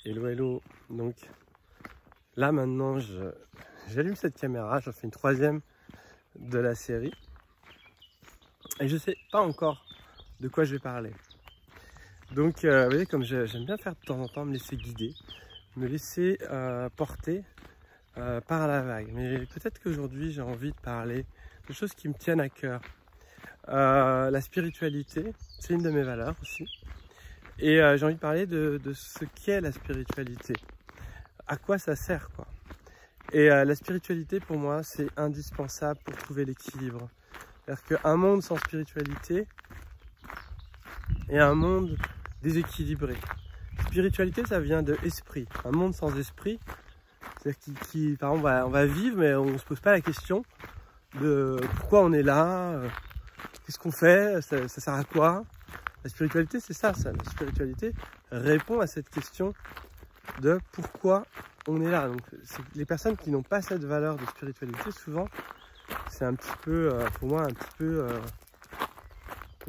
Hello, hello. Donc là maintenant, j'allume cette caméra, j'en fais une troisième de la série. Et je sais pas encore de quoi je vais parler. Donc vous voyez, comme j'aime bien faire de temps en temps, me laisser guider, me laisser porter par la vague. Mais peut-être qu'aujourd'hui j'ai envie de parler de choses qui me tiennent à cœur. La spiritualité, c'est une de mes valeurs aussi. Et j'ai envie de parler de ce qu'est la spiritualité. À quoi ça sert, quoi. Et la spiritualité, pour moi, c'est indispensable pour trouver l'équilibre. C'est-à-dire qu'un monde sans spiritualité est un monde déséquilibré. Spiritualité, ça vient de esprit. Un monde sans esprit, c'est-à-dire par exemple, on va vivre, mais on ne se pose pas la question de pourquoi on est là, qu'est-ce qu'on fait, ça sert à quoi. La spiritualité, c'est ça. La spiritualité répond à cette question de pourquoi on est là. Donc, les personnes qui n'ont pas cette valeur de spiritualité, souvent, c'est un petit peu, pour moi,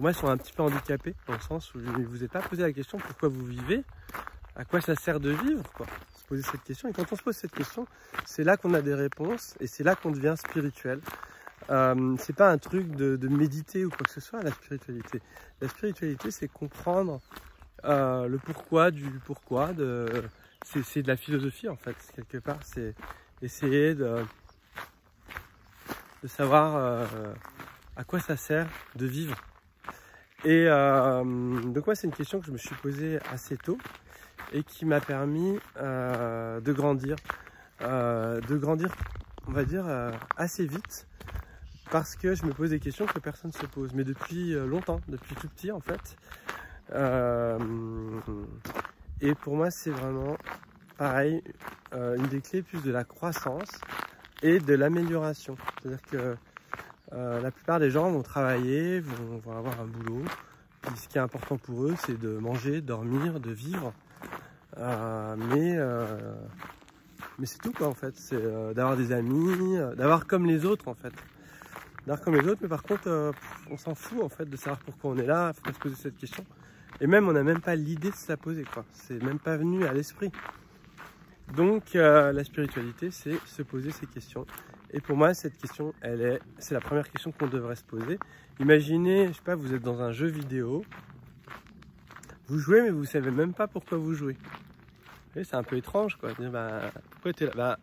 ils sont un petit peu handicapés, dans le sens où ils ne vous êtes pas posé la question pourquoi vous vivez, à quoi ça sert de vivre, quoi. Se poser cette question. Et quand on se pose cette question, c'est là qu'on a des réponses et c'est là qu'on devient spirituel. C'est pas un truc de méditer ou quoi que ce soit, la spiritualité. La spiritualité, c'est comprendre le pourquoi du pourquoi. C'est de la philosophie, en fait, quelque part. C'est essayer de savoir à quoi ça sert de vivre. Et donc moi, c'est une question que je me suis posée assez tôt et qui m'a permis de grandir, on va dire, assez vite. Parce que je me pose des questions que personne ne se pose, mais depuis longtemps, depuis tout petit en fait. Et pour moi, c'est vraiment pareil, une des clés plus de la croissance et de l'amélioration. C'est-à-dire que la plupart des gens vont travailler, vont avoir un boulot. Puis ce qui est important pour eux, c'est de manger, de dormir, de vivre. Mais c'est tout, quoi, en fait. C'est d'avoir des amis, d'avoir comme les autres, en fait. Comme les autres, mais par contre, on s'en fout en fait de savoir pourquoi on est là, il ne faut pas se poser cette question. Et même, on n'a même pas l'idée de se la poser, quoi. C'est même pas venu à l'esprit. Donc, la spiritualité, c'est se poser ces questions. Et pour moi, cette question, c'est la première question qu'on devrait se poser. Imaginez, je sais pas, vous êtes dans un jeu vidéo, vous jouez, mais vous ne savez même pas pourquoi vous jouez. C'est un peu étrange, quoi. Dire, pourquoi tu es là ?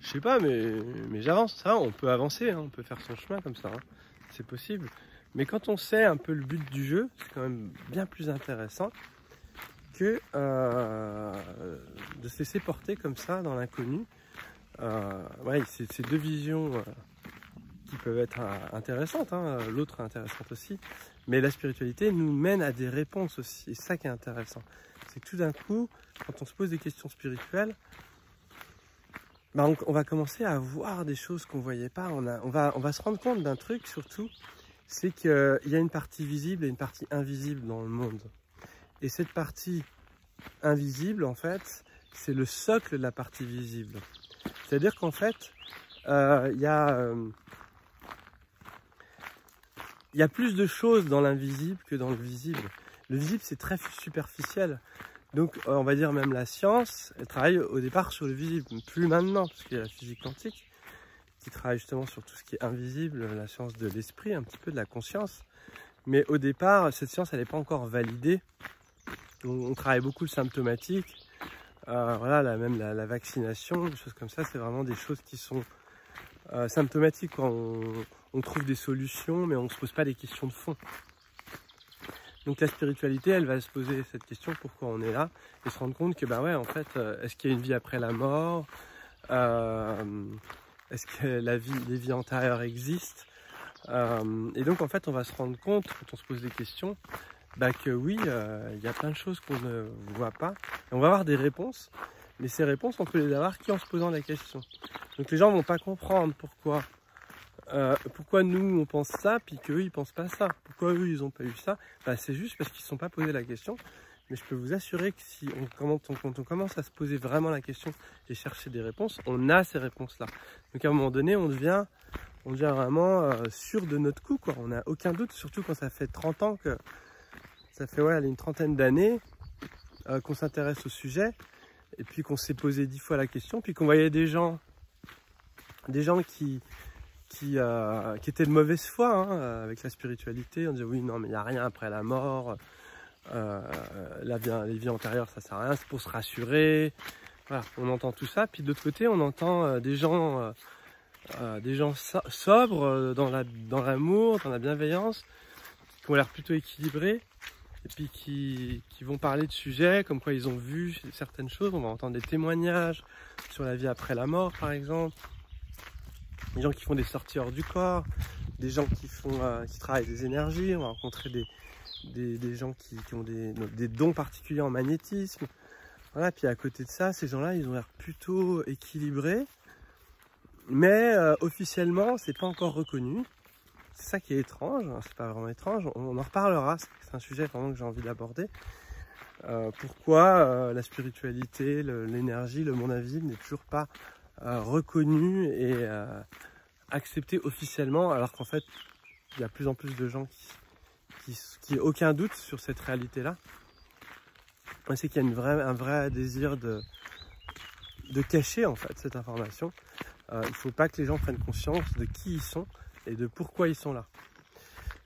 Je sais pas, mais j'avance, ça, on peut avancer, hein, on peut faire son chemin comme ça, hein, c'est possible. Mais quand on sait un peu le but du jeu, c'est quand même bien plus intéressant que de se laisser porter comme ça dans l'inconnu. Ouais, c'est deux visions qui peuvent être intéressantes, hein, l'autre est intéressante aussi. Mais la spiritualité nous mène à des réponses aussi, et ça qui est intéressant. C'est que tout d'un coup, quand on se pose des questions spirituelles, on va commencer à voir des choses qu'on ne voyait pas. On va se rendre compte d'un truc surtout, c'est qu'il y a une partie visible et une partie invisible dans le monde. Et cette partie invisible, en fait, c'est le socle de la partie visible. C'est-à-dire qu'en fait, il y a plus de choses dans l'invisible que dans le visible. Le visible, c'est très superficiel. Donc, on va dire même la science, elle travaille au départ sur le visible, plus maintenant, parce qu'il y a la physique quantique qui travaille justement sur tout ce qui est invisible, la science de l'esprit, un petit peu de la conscience. Mais au départ, cette science, elle n'est pas encore validée. On travaille beaucoup le symptomatique, voilà, même la vaccination, des choses comme ça, c'est vraiment des choses qui sont symptomatiques. On trouve des solutions, mais on ne se pose pas des questions de fond. Donc la spiritualité, elle va se poser cette question, pourquoi on est là, et se rendre compte que, ouais, en fait, est-ce qu'il y a une vie après la mort, est-ce que les vies antérieures existent, et donc en fait, on va se rendre compte, quand on se pose des questions, que oui, il y a plein de choses qu'on ne voit pas, et on va avoir des réponses, mais ces réponses, on peut les avoir qu'en se posant la question. Donc les gens ne vont pas comprendre pourquoi nous on pense ça, puis qu'eux ils pensent pas ça. Pourquoi eux ils ont pas eu ça? C'est juste parce qu'ils ne se sont pas posé la question. Mais je peux vous assurer que quand on commence à se poser vraiment la question et chercher des réponses, on a ces réponses-là. Donc à un moment donné, on devient vraiment sûr de notre coup, quoi. On n'a aucun doute, surtout quand ça fait 30 ans que ça fait une trentaine d'années qu'on s'intéresse au sujet. et puis qu'on s'est posé 10 fois la question, puis qu'on voyait des gens qui étaient de mauvaise foi hein, avec la spiritualité. On disait oui, non, mais il n'y a rien après la mort, les vies antérieures, ça sert à rien, c'est pour se rassurer. Voilà, on entend tout ça. Puis de l'autre côté, on entend des gens sobres dans l'amour, dans la bienveillance, qui ont l'air plutôt équilibrés, et puis qui vont parler de sujets comme quoi ils ont vu certaines choses. On va entendre des témoignages sur la vie après la mort, par exemple. Des gens qui font des sorties hors du corps, des gens qui travaillent des énergies. On va rencontrer des gens qui ont des dons particuliers en magnétisme. Voilà, puis à côté de ça, ces gens-là, ils ont l'air plutôt équilibrés, mais officiellement, c'est pas encore reconnu. C'est ça qui est étrange, c'est pas vraiment étrange, on en reparlera, c'est un sujet vraiment que j'ai envie d'aborder. Pourquoi la spiritualité, l'énergie, le monde invisible n'est toujours pas reconnu et accepté officiellement, alors qu'en fait, il y a de plus en plus de gens qui n'ont aucun doute sur cette réalité-là. C'est qu'il y a un vrai désir de cacher en fait cette information. Il ne faut pas que les gens prennent conscience de qui ils sont et de pourquoi ils sont là.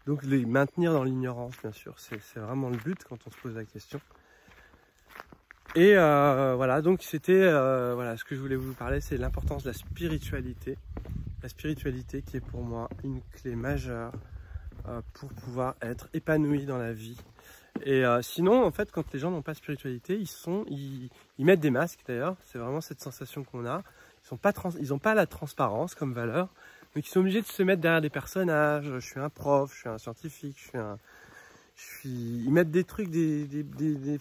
Donc les maintenir dans l'ignorance, bien sûr, c'est vraiment le but quand on se pose la question. Et voilà, donc c'était voilà, ce que je voulais vous parler, c'est l'importance de la spiritualité. La spiritualité qui est pour moi une clé majeure pour pouvoir être épanoui dans la vie. Et sinon, en fait, quand les gens n'ont pas de spiritualité, ils mettent des masques d'ailleurs, c'est vraiment cette sensation qu'on a. Ils n'ont pas la transparence comme valeur, donc ils sont obligés de se mettre derrière des personnages. Je suis un prof, je suis un scientifique, ils mettent des trucs, des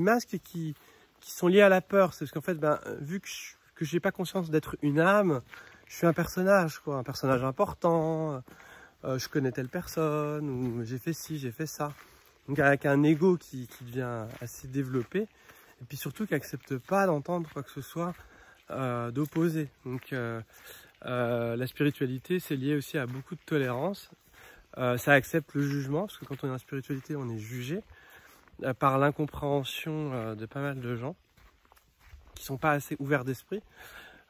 masques qui sont liés à la peur. C'est parce qu'en fait, vu que je n'ai pas conscience d'être une âme, je suis un personnage, quoi, un personnage important. Je connais telle personne, ou j'ai fait ci, j'ai fait ça. Donc avec un ego qui devient assez développé, et puis surtout qui n'accepte pas d'entendre quoi que ce soit d'opposé. Donc la spiritualité, c'est lié aussi à beaucoup de tolérance. Ça accepte le jugement, parce que quand on est en spiritualité, on est jugé par l'incompréhension de pas mal de gens qui ne sont pas assez ouverts d'esprit.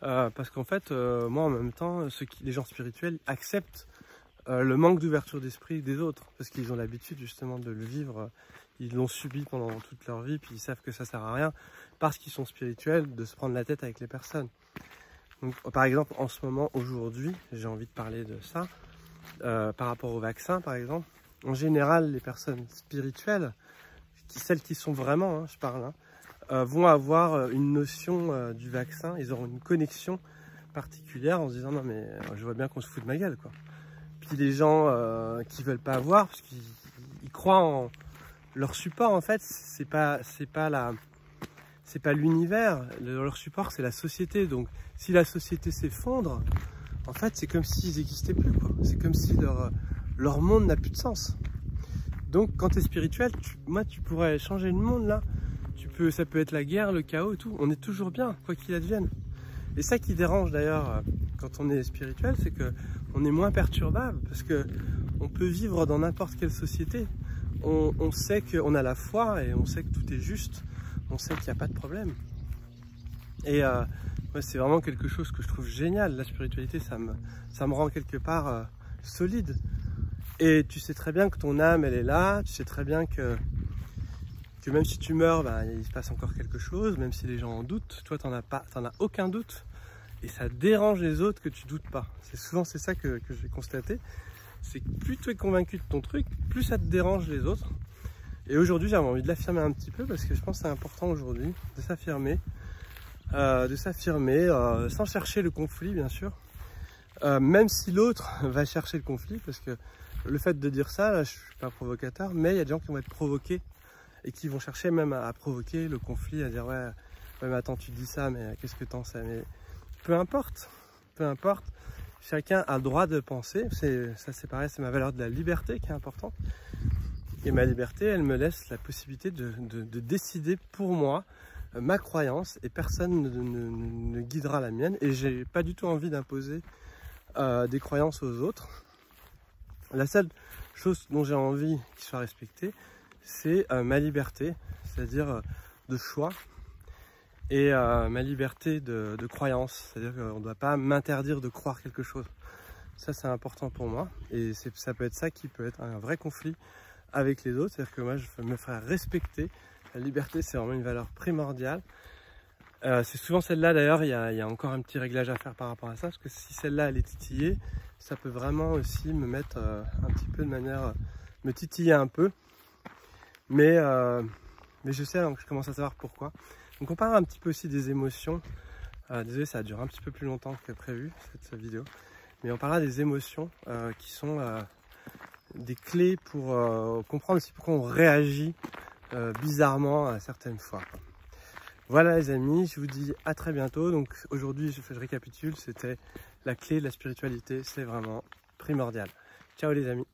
Parce qu'en fait, moi en même temps, les gens spirituels acceptent le manque d'ouverture d'esprit des autres, parce qu'ils ont l'habitude justement de le vivre, ils l'ont subi pendant toute leur vie, puis ils savent que ça sert à rien, parce qu'ils sont spirituels, de se prendre la tête avec les personnes. Donc, par exemple, en ce moment, aujourd'hui, j'ai envie de parler de ça, par rapport au vaccin, par exemple. En général, les personnes spirituelles, celles qui sont vraiment, hein, je parle, vont avoir une notion du vaccin, ils auront une connexion particulière en se disant « Non mais je vois bien qu'on se fout de ma gueule, quoi ». Puis les gens qui veulent pas voir parce qu'ils croient en leur support, en fait, c'est pas l'univers, leur support c'est la société. Donc si la société s'effondre, en fait c'est comme s'ils n'existaient plus, quoi. C'est comme si leur monde n'a plus de sens. Donc quand tu es spirituel, tu pourrais changer le monde là. Ça peut être la guerre, le chaos et tout. On est toujours bien, quoi qu'il advienne. Et ça qui dérange d'ailleurs quand on est spirituel, c'est que on est moins perturbable, parce que on peut vivre dans n'importe quelle société. On sait qu'on a la foi et on sait que tout est juste. On sait qu'il n'y a pas de problème. Et ouais, c'est vraiment quelque chose que je trouve génial. La spiritualité, ça me rend quelque part solide. Et tu sais très bien que ton âme, elle est là. Tu sais très bien que même si tu meurs, il se passe encore quelque chose. Même si les gens en doutent, toi, t'en as aucun doute. Et ça dérange les autres que tu doutes pas. C'est ça que j'ai constaté. C'est que plus tu es convaincu de ton truc, plus ça te dérange les autres. Et aujourd'hui, j'avais envie de l'affirmer un petit peu, parce que je pense que c'est important aujourd'hui de s'affirmer. Sans chercher le conflit, bien sûr. Même si l'autre va chercher le conflit, parce que le fait de dire ça, là, je suis pas provocateur, mais il y a des gens qui vont être provoqués et qui vont chercher même à provoquer le conflit, à dire ouais mais attends, tu dis ça, mais qu'est-ce que t'en sais? Mais peu importe, chacun a le droit de penser. Ça c'est pareil, c'est ma valeur de la liberté qui est importante. Et ma liberté, elle me laisse la possibilité de décider pour moi ma croyance, et personne ne guidera la mienne. Et j'ai pas du tout envie d'imposer des croyances aux autres. La seule chose dont j'ai envie qu'il soit respecté, c'est ma liberté, c'est-à-dire de choix. et ma liberté de croyance. C'est-à-dire qu'on ne doit pas m'interdire de croire quelque chose. Ça, c'est important pour moi. Et ça peut être ça qui peut être un vrai conflit avec les autres. C'est-à-dire que moi, je me ferai respecter. La liberté, c'est vraiment une valeur primordiale. C'est souvent celle-là, d'ailleurs, il y a encore un petit réglage à faire par rapport à ça. Parce que si celle-là, elle est titillée, ça peut vraiment aussi me mettre un petit peu de manière... me titiller un peu. Mais je sais, donc je commence à savoir pourquoi. Donc on parle un petit peu aussi des émotions. Désolé, ça a duré un petit peu plus longtemps que prévu, cette vidéo. Mais on parlera des émotions qui sont des clés pour comprendre aussi pourquoi on réagit bizarrement à certaines fois. Voilà les amis, je vous dis à très bientôt. Donc aujourd'hui, je récapitule, c'était la clé de la spiritualité, c'est vraiment primordial. Ciao les amis.